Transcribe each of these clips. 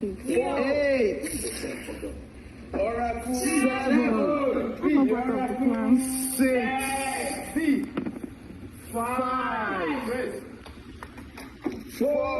8, 7, 6, 5, 4.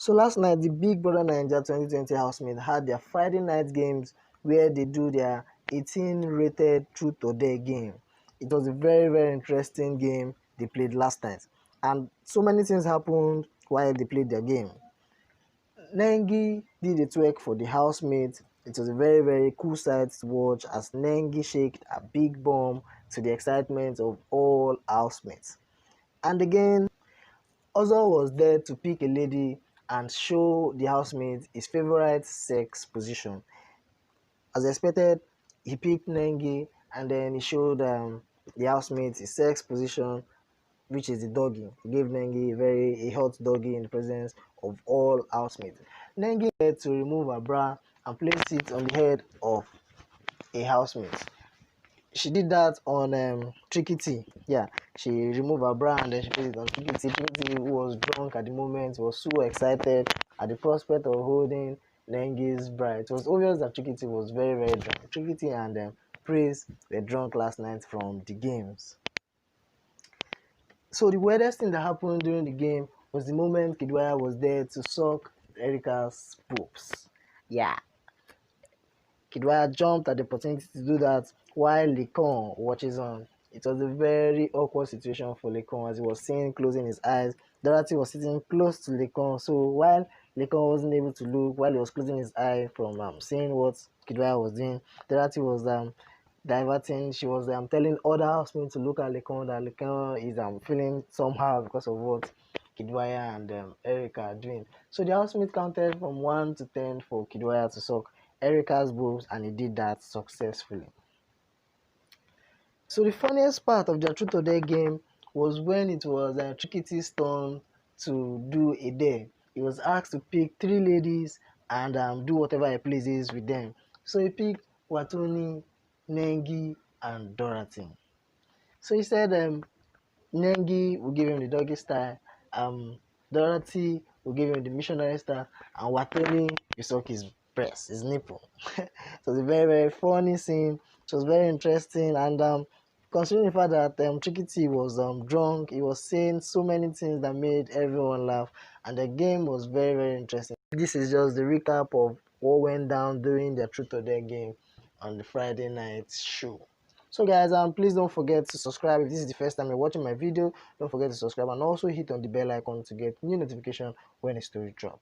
So last night, the Big Brother Naija 2020 housemates had their Friday night games where they do their 18 rated truth or dare game. It was a very interesting game they played last night, and so many things happened while they played their game. Nengi did a twerk for the housemates. It was a very cool sight to watch as Nengi shaked a big bomb to the excitement of all housemates. And again, Ozil was there to pick a lady and show the housemates his favorite sex position. As expected, he picked Nengi and then he showed the housemates his sex position, which is the doggy. He gave Nengi a hot doggy in the presence of all housemates. Nengi had to remove her bra and place it on the head of a housemate. She did that on Tricky T. Yeah, she removed her bra and then she put it on Tricky T. Tricky T, who was drunk at the moment, was so excited at the prospect of holding Nengi's bra. It was obvious that Tricky T was very drunk. Tricky T and Praise were drunk last night from the games. So the weirdest thing that happened during the game was the moment Kiddwaya was there to suck Erica's boobs. Yeah. Kiddwaya jumped at the opportunity to do that while Lekon watches on. It was a very awkward situation for Lekon as he was seen closing his eyes. Dorothy was sitting close to Lekon, so while Lekon wasn't able to look, while he was closing his eye from seeing what Kiddwaya was doing, Dorothy was diverting. She was telling other housemates to look at Lekon, that Lekon is feeling somehow because of what Kiddwaya and Erica are doing. So the housemates counted from 1 to 10 for Kiddwaya to suck Erica's boobs, and he did that successfully. So the funniest part of the truth or dare game was when it was Tricky T's turn to do a dare. He was asked to pick 3 ladies and do whatever he pleases with them. So he picked Watoni, Nengi, and Dorothy. So he said Nengi will give him the doggy style, Dorothy will give him the missionary style, and Watoni will suck his breast, his nipple. It was a very funny scene. It was very interesting, and considering the fact that Tricky T was drunk, he was saying so many things that made everyone laugh, and the game was very interesting. This is just the recap of what went down during the Truth or Dare game on the Friday night show. So guys, please don't forget to subscribe. If this is the first time you're watching my video, don't forget to subscribe and also hit on the bell icon to get new notification when a story drops.